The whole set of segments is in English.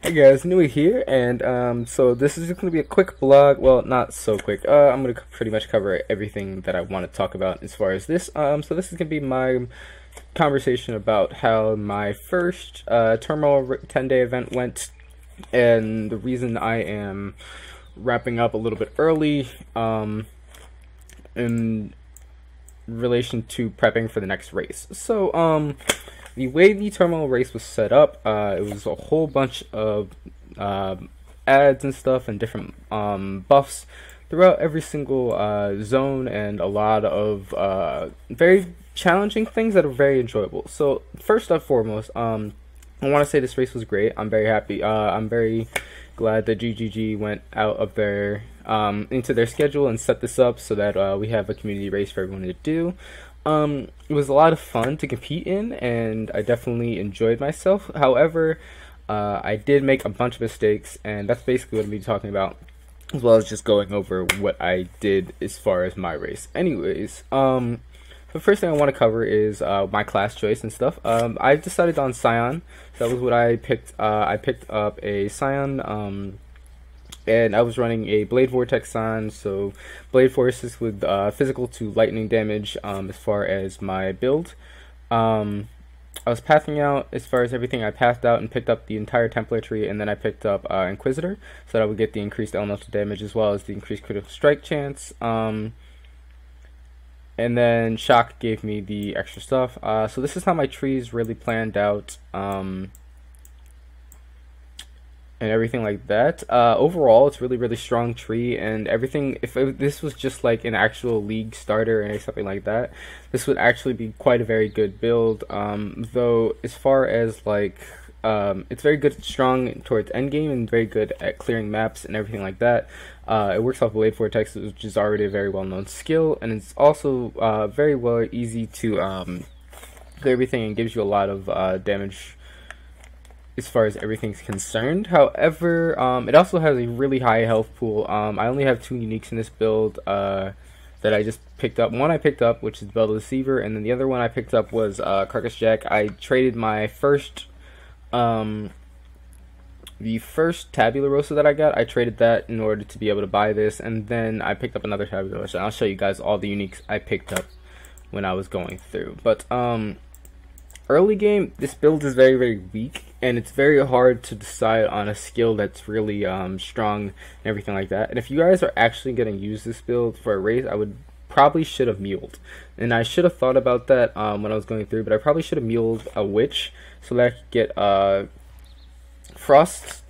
Hey guys, Nuie here, and so this is just going to be a quick vlog. Well, not so quick. I'm going to pretty much cover everything that I want to talk about as far as this. So this is going to be my conversation about how my first Turmoil 10-day event went, and the reason I am wrapping up a little bit early in relation to prepping for the next race. So, the way the Turmoil race was set up, it was a whole bunch of ads and stuff and different buffs throughout every single zone, and a lot of very challenging things that are very enjoyable. So first and foremost, I want to say this race was great. I'm very happy. I'm very glad that GGG went out of their into their schedule and set this up so that we have a community race for everyone to do. It was a lot of fun to compete in, and I definitely enjoyed myself. However, I did make a bunch of mistakes, and that's basically what I'm going to be talking about, as well as just going over what I did as far as my race. Anyways, the first thing I want to cover is my class choice and stuff. I decided on Scion. That was what I picked. I picked up a Scion, and I was running a Blade Vortex Scion, so Blade Forces with physical to lightning damage as far as my build. I was pathing out as far as everything. I pathed out and picked up the entire template tree, and then I picked up Inquisitor, so that I would get the increased elemental damage as well as the increased critical strike chance. And then Shock gave me the extra stuff. So this is how my trees really planned out. And everything like that. Overall, it's really strong tree, and everything. If this was just like an actual league starter or something like that, this would actually be quite a very good build. Though as far as like, it's very good, strong towards endgame, and very good at clearing maps and everything like that. It works off Blade Vortex, which is already a very well-known skill, and it's also very easy to clear everything, and gives you a lot of damage as far as everything's concerned. However, it also has a really high health pool. I only have 2 uniques in this build that I just picked up. One I picked up, which is Bell the Deceiver, and then the other one I picked up was Carcass Jack. I traded my first, the first Tabula Rosa that I got. I traded that in order to be able to buy this, and then I picked up another Tabula Rosa. And I'll show you guys all the uniques I picked up when I was going through. But early game, this build is very weak, and it's very hard to decide on a skill that's really strong and everything like that. And if you guys are actually going to use this build for a race, I would probably should have muled. And I should have thought about that when I was going through, but I probably should have muled a witch so that I could get frost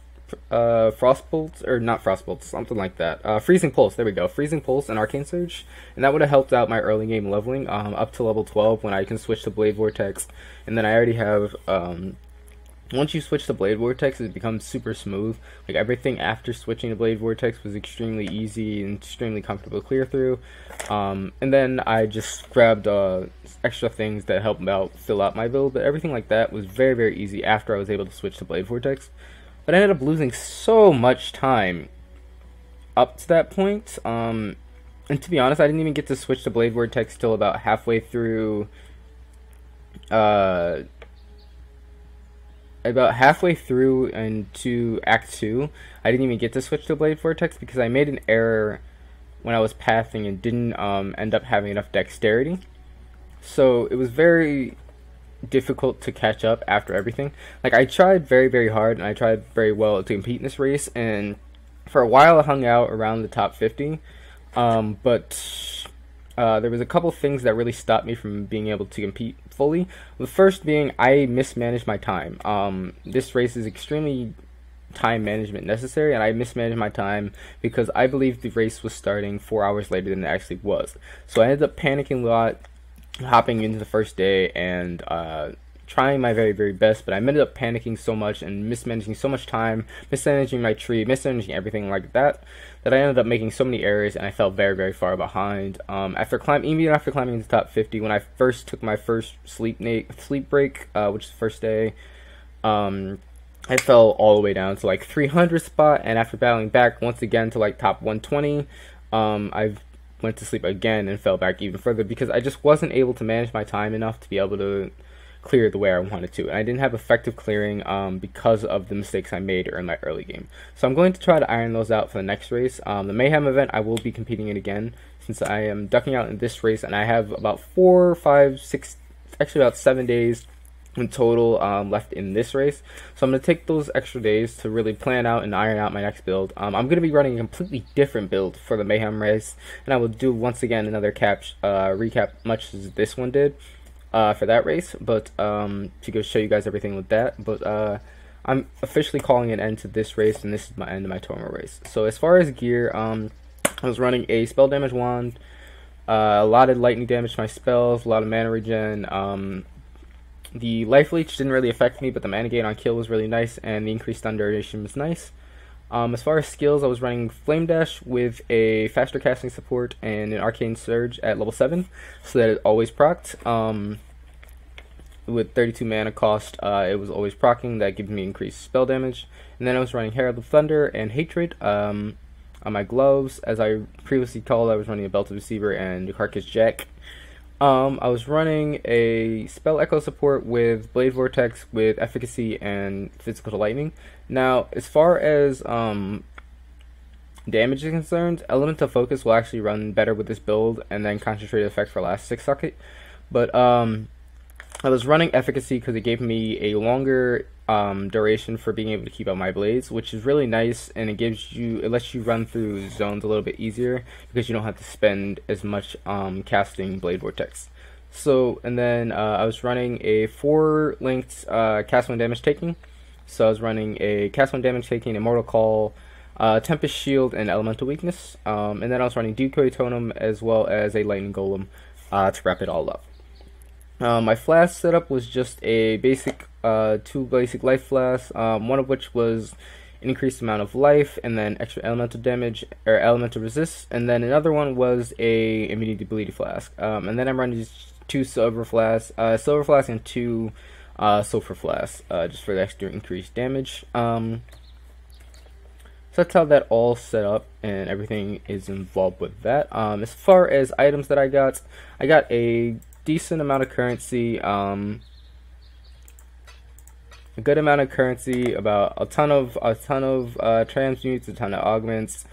bolts, or not frost bolts, something like that. Freezing pulse, there we go, freezing pulse and arcane surge, and that would have helped out my early game leveling up to level 12 when I can switch to Blade Vortex. And then I already have once you switch to Blade Vortex, it becomes super smooth. Like, everything after switching to Blade Vortex was extremely easy and extremely comfortable to clear through. And then I just grabbed extra things that helped out fill out my build, but everything like that was very easy after I was able to switch to Blade Vortex. But I ended up losing so much time up to that point. And to be honest, I didn't even get to switch to Blade Vortex till about halfway through into Act 2. I didn't even get to switch to Blade Vortex because I made an error when I was pathing and didn't end up having enough dexterity. So it was very difficult to catch up after everything. Like, I tried very hard, and I tried very well to compete in this race, and for a while I hung out around the top 50, but there was a couple things that really stopped me from being able to compete fully. The first being, I mismanaged my time. This race is extremely time management necessary, and I mismanaged my time because I believed the race was starting 4 hours later than it actually was. So I ended up panicking a lot, hopping into the first day, and trying my very best, but I ended up panicking so much and mismanaging so much time, mismanaging my tree, mismanaging everything like that, that I ended up making so many errors, and I fell very far behind. Even after climbing into the top 50, when I first took my first sleep break, which is the first day, I fell all the way down to like 300 spot, and after battling back once again to like top 120, I went to sleep again and fell back even further because I just wasn't able to manage my time enough to be able to clear the way I wanted to, and I didn't have effective clearing because of the mistakes I made in my early game. So I'm going to try to iron those out for the next race. The Mayhem event, I will be competing in again, since I am ducking out in this race, and I have about 4, 5, 6, actually about 7 days in total left in this race. So I'm going to take those extra days to really plan out and iron out my next build. I'm going to be running a completely different build for the Mayhem race, and I will do once again another recap much as this one did for that race, but to go show you guys everything with that. But I'm officially calling an end to this race, and this is my end of my Turmoil race. So as far as gear, I was running a spell damage wand, a lot of lightning damage to my spells, a lot of mana regen. The life leech didn't really affect me, but the mana gain on kill was really nice, and the increased stun duration was nice. As far as skills, I was running Flame Dash with a faster casting support and an Arcane Surge at level 7, so that it always procced. With 32 mana cost, it was always proccing. That gives me increased spell damage. And then I was running Herald of Thunder and Hatred on my gloves. As I previously called, I was running a Belted Receiver and a Carcass Jack. I was running a Spell Echo support with Blade Vortex with Efficacy and Physical to Lightning. Now, as far as damage is concerned, Elemental Focus will actually run better with this build, and then Concentrated Effect for last 6 socket. But I was running Efficacy because it gave me a longer duration for being able to keep out my blades, which is really nice, and it lets you run through zones a little bit easier because you don't have to spend as much casting Blade Vortex. So, and then I was running a 4 linked cast 1 damage taking. So I was running a cast 1 damage taking, Immortal Call, Tempest Shield, and Elemental Weakness. And then I was running Decoy Totem as well as a Lightning Golem to wrap it all up. My flask setup was just a basic 2 basic life flasks, one of which was an increased amount of life and then extra elemental damage or elemental resist, and then another one was a immunity to bleed flask. And then I'm running just 2 silver flasks and 2 sulfur flasks just for the extra increased damage. So that's how that all set up, and everything is involved with that. As far as items that I got a decent amount of currency, a good amount of currency, about a ton of transmutes, a ton of augments,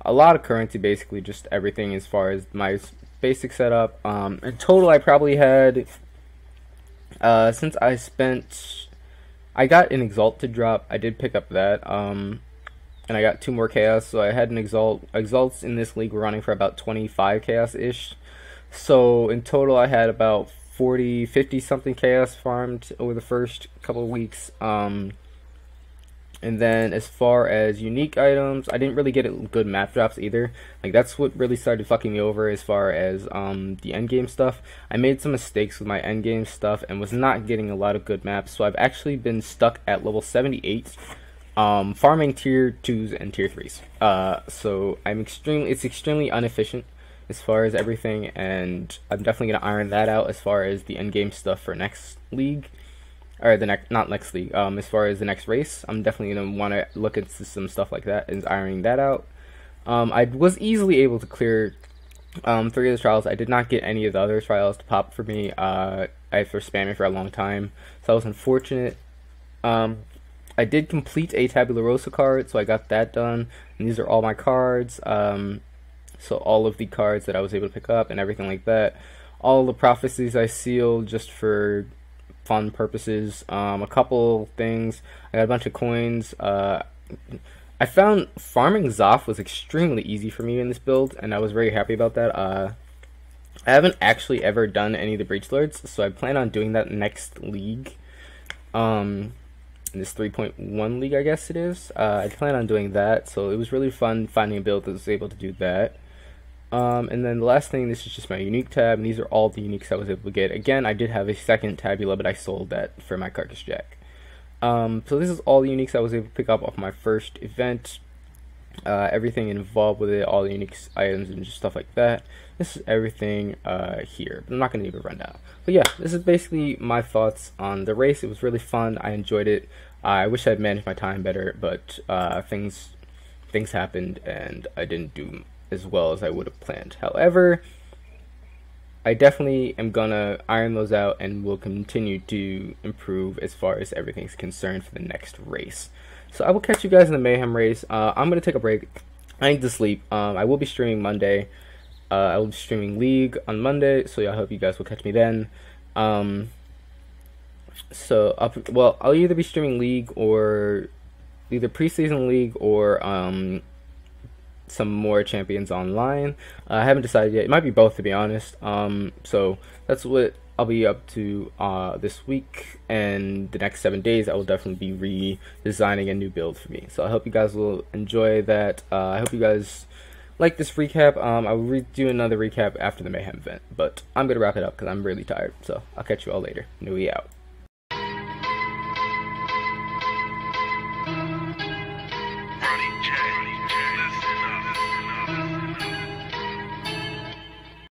a lot of currency, basically just everything as far as my basic setup. In total, I probably had, since I got an Exalted drop, I did pick up that, and I got 2 more Chaos, so I had an Exalts in this league were running for about 25 Chaos-ish. So in total, I had about 50 something Chaos farmed over the first couple of weeks. And then as far as unique items, I didn't really get good map drops either. Like, that's what really started fucking me over as far as the endgame stuff. I made some mistakes with my endgame stuff and was not getting a lot of good maps. So I've actually been stuck at level 78. Farming tier 2s and tier 3s. So it's extremely inefficient as far as everything, and I'm definitely going to iron that out as far as the endgame stuff for next league, or not next league, as far as the next race. I'm definitely going to want to look into some stuff like that and ironing that out. I was easily able to clear 3 of the trials. I did not get any of the other trials to pop for me. I for spamming for a long time, so I was unfortunate. I did complete a Tabula Rosa card, so I got that done, and these are all my cards. So all of the cards that I was able to pick up and everything like that. All the prophecies I sealed just for fun purposes. A couple things. I got a bunch of coins. I found farming Zoth was extremely easy for me in this build, and I was very happy about that. I haven't actually ever done any of the Breach Lords, so I plan on doing that next league. In this 3.1 league, I guess it is. I plan on doing that, so it was really fun finding a build that was able to do that. And then the last thing, this is just my unique tab, and these are all the uniques I was able to get. Again, I did have a second Tabula, but I sold that for my Carcass Jack. So this is all the uniques I was able to pick up off my first event. Everything involved with it, all the unique items and just stuff like that. This is everything here, but I'm not going to give a rundown. But yeah, this is basically my thoughts on the race. It was really fun. I enjoyed it. I wish I had managed my time better, but things happened, and I didn't do as well as I would have planned. However, I definitely am gonna iron those out and will continue to improve as far as everything's concerned for the next race. So I will catch you guys in the mayhem race. I'm gonna take a break. I need to sleep. I will be streaming Monday. I will be streaming League on Monday, so I hope you guys will catch me then. I'll either be streaming League or either preseason League or some more Champions Online. I haven't decided yet. It might be both, to be honest. So that's what I'll be up to this week, and the next 7 days I will definitely be redesigning a new build for me. So I hope you guys will enjoy that. I hope you guys like this recap. I will do another recap after the Mayhem event, but I'm gonna wrap it up because I'm really tired. So I'll catch you all later. Nuie out.